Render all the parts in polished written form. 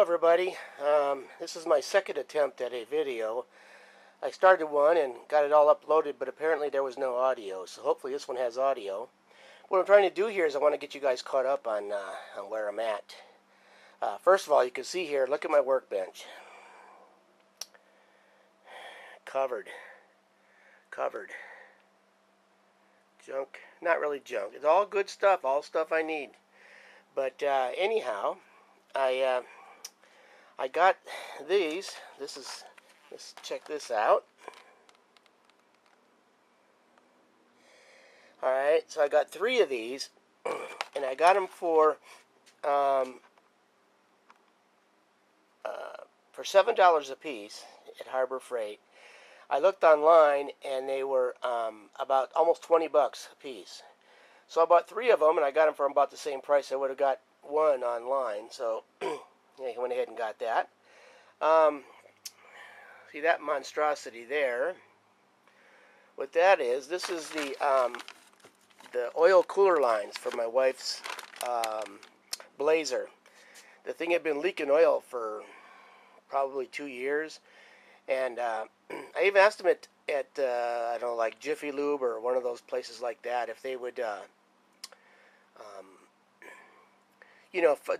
everybody. This is my second attempt at a video. I started one and got it all uploaded, but apparently there was no audio, so hopefully this one has audio. What I'm trying to do here is I want to get you guys caught up on where I'm at. First of all, you can see here, look at my workbench. Covered. Junk. Not really junk. It's all good stuff, all stuff I need. But anyhow, I got these. Let's check this out. Alright, so I got 3 of these, and I got them for $7 a piece at Harbor Freight. I looked online, and they were about almost 20 bucks a piece. So I bought 3 of them, and I got them for about the same price I would have got one online. So yeah, I went ahead and got that. See that monstrosity there? What that is, this is the oil cooler lines for my wife's Blazer. The thing had been leaking oil for probably 2 years, and I even asked them at I don't know, like Jiffy Lube or one of those places like that, if they would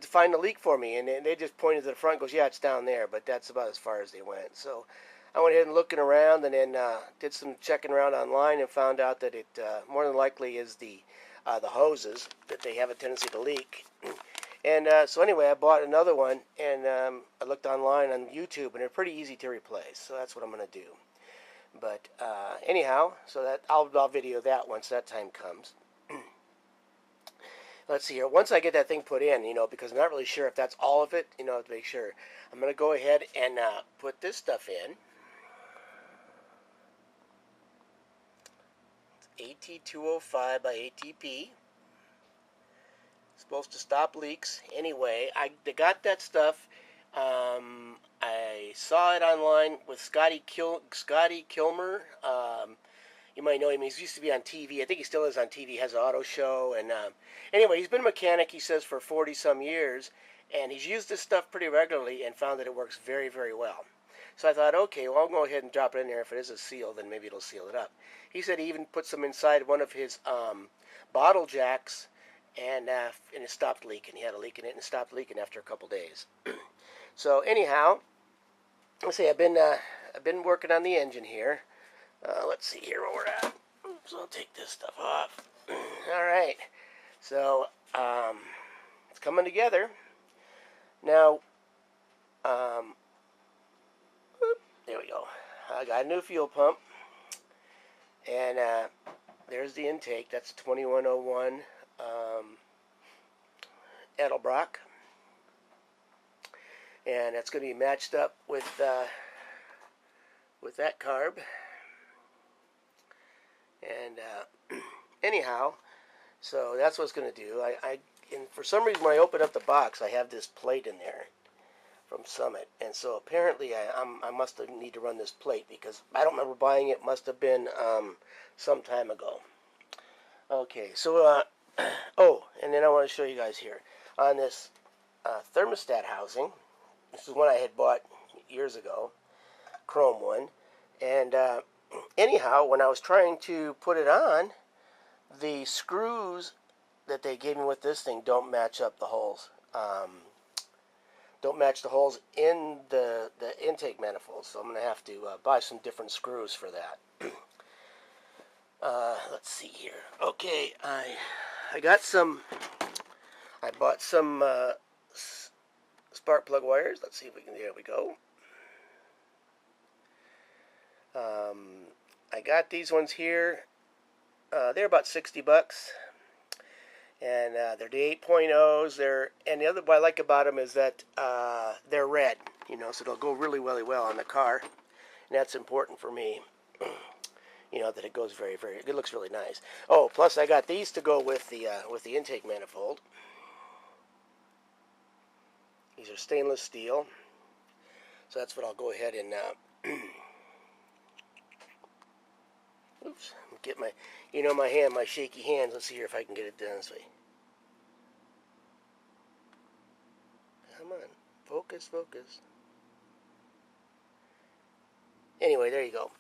find a leak for me, and they just pointed to the front and goes, yeah, it's down there, but that's about as far as they went. So I went ahead and looking around, and then did some checking around online and found out that it more than likely is the hoses, that they have a tendency to leak. And so anyway, I bought another one, and I looked online on YouTube, and they're pretty easy to replace, so that's what I'm going to do. But anyhow, so that I'll video that once that time comes. Let's see here. Once I get that thing put in, because I'm not really sure if that's all of it, to make sure, I'm going to go ahead and put this stuff in. It's AT205 by ATP. It's supposed to stop leaks. Anyway, I got that stuff. I saw it online with Scotty Kilmer. You might know him. He used to be on TV. I think he still is on TV. He has an auto show. And anyway, he's been a mechanic, he says, for 40-some years. And he's used this stuff pretty regularly and found that it works very, very well. So I thought, okay, well, I'll go ahead and drop it in there. If it is a seal, then maybe it'll seal it up. He said he even put some inside one of his bottle jacks, and it stopped leaking. He had a leak in it and it stopped leaking after a couple days. So anyhow, let's see, I've been working on the engine here. Let's see here where we're at. So I'll take this stuff off. All right. So it's coming together. Now, there we go. I got a new fuel pump, and there's the intake. That's a 2101 Edelbrock, and that's going to be matched up with that carb. And anyhow, so that's what it's going to do. And for some reason, when I open up the box, I have this plate in there from Summit, and so apparently I must need to run this plate, because I don't remember buying it. Must have been some time ago. Okay, so oh, and then I want to show you guys here on this thermostat housing. This is one I had bought years ago, chrome one, and anyhow, when I was trying to put it on, the screws that they gave me with this thing don't match up the holes. Don't match the holes in the intake manifold, so I'm going to have to buy some different screws for that. Let's see here. Okay, I got some. I bought some spark plug wires. Let's see if we can. There we go. I got these ones here. They're about 60 bucks. And they're the 8.0s. And the other what I like about them is that they're red, so they'll go really, really well on the car. And that's important for me, that it goes very, very, it looks really nice. Oh, plus I got these to go with the intake manifold. These are stainless steel. So that's what I'll go ahead and oops, get my, my shaky hands. Let's see here if I can get it done this way. Come on. Focus, focus. Anyway, there you go.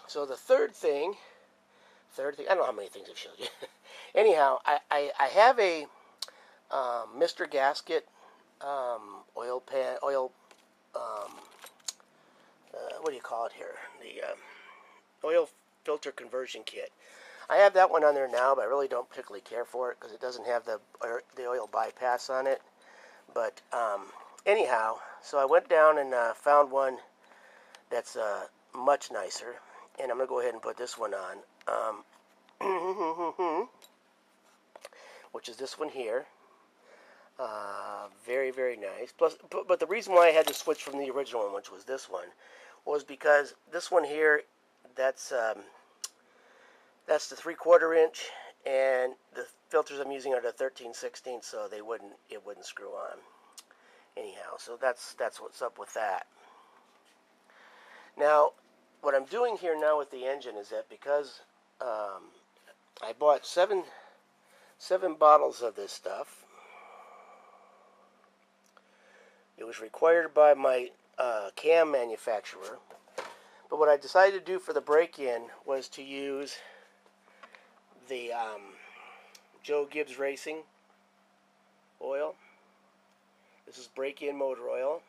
So the third thing, I don't know how many things I've showed you. Anyhow, I have a Mr. Gasket oil, what do you call it here? The oil filter conversion kit. I have that one on there now, but I really don't particularly care for it because it doesn't have the oil bypass on it. But anyhow, so I went down and found one that's much nicer, and I'm going to go ahead and put this one on, which is this one here. Very, very nice. Plus, but the reason why I had to switch from the original one, which was this one, was because this one here, that's the 3/4 inch, and the filters I'm using are the 13/16, so it wouldn't screw on. Anyhow, so that's what's up with that. Now, what I'm doing here now with the engine is that because I bought seven bottles of this stuff. It was required by my cam manufacturer. But what I decided to do for the break-in was to use the Joe Gibbs Racing oil. This is break-in motor oil.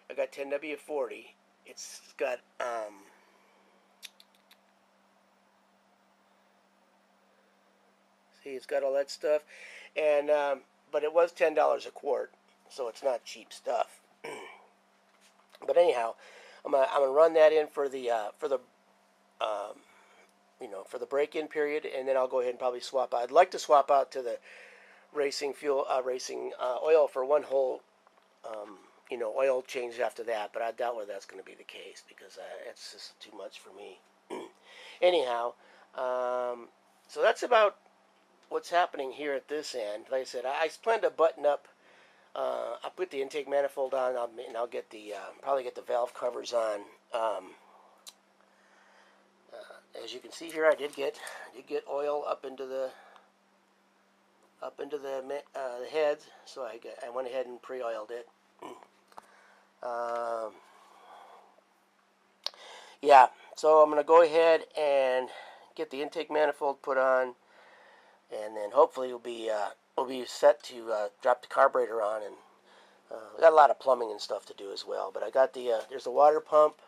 I got 10W40. It's got see, it's got all that stuff, and but it was $10 a quart, so it's not cheap stuff. But anyhow, I'm gonna run that in for the for the break-in period, and then I'll go ahead and probably swap out. I'd like to swap out to the racing oil for one whole oil change after that, but I doubt whether that's going to be the case because it's just too much for me. Anyhow, so that's about what's happening here at this end. Like I said, I plan to button up. I'll put the intake manifold on, and I'll get the probably get the valve covers on. As you can see here, I did get oil up into the heads, so I went ahead and pre-oiled it. Yeah, so I'm going to go ahead and get the intake manifold put on, and then hopefully we'll be set to drop the carburetor on, and we got a lot of plumbing and stuff to do as well. But I got there's the water pump.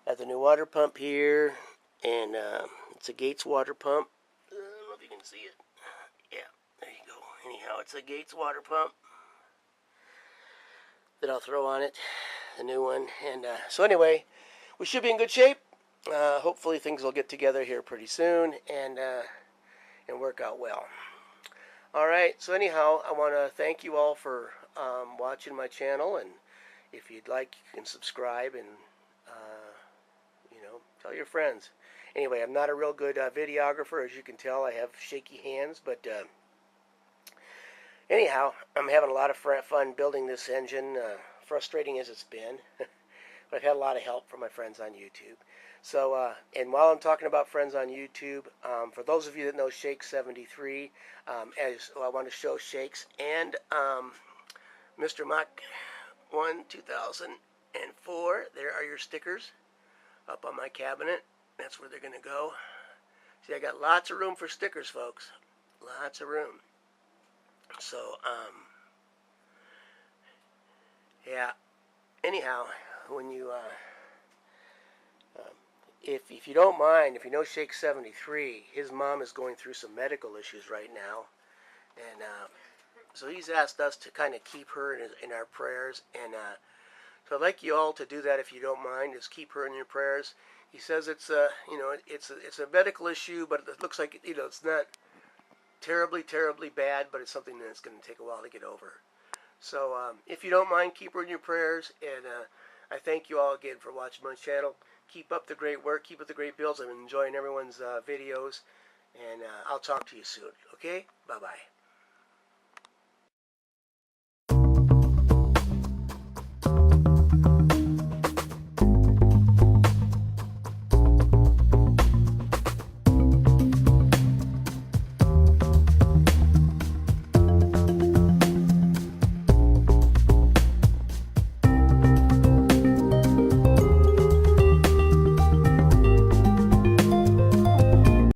I have the new water pump here, and it's a Gates water pump. I don't know if you can see it. Yeah, there you go. Anyhow, it's a Gates water pump that I'll throw on it, the new one. And so anyway, we should be in good shape. Hopefully things will get together here pretty soon and work out well. All right, so anyhow, I want to thank you all for watching my channel, and if you'd like, you can subscribe and tell your friends. Anyway, I'm not a real good videographer, as you can tell. I have shaky hands, but anyhow, I'm having a lot of fun building this engine, frustrating as it's been. But I've had a lot of help from my friends on YouTube. So, and while I'm talking about friends on YouTube, for those of you that know Shake73, I want to show Shakes and Mr. Mach 1 2004. There are your stickers up on my cabinet. That's where they're going to go. See, I got lots of room for stickers, folks. Lots of room. So, yeah. Anyhow, when you if you don't mind, if you know Shake73, his mom is going through some medical issues right now, and so he's asked us to kind of keep her in our prayers, and so I'd like you all to do that if you don't mind. Just keep her in your prayers. He says it's it's a medical issue, but it looks like it's not terribly bad, but it's something that's going to take a while to get over. So if you don't mind, keep her in your prayers, and I thank you all again for watching my channel. Keep up the great work. Keep up the great builds. I'm enjoying everyone's videos, and I'll talk to you soon. Okay? Bye-bye.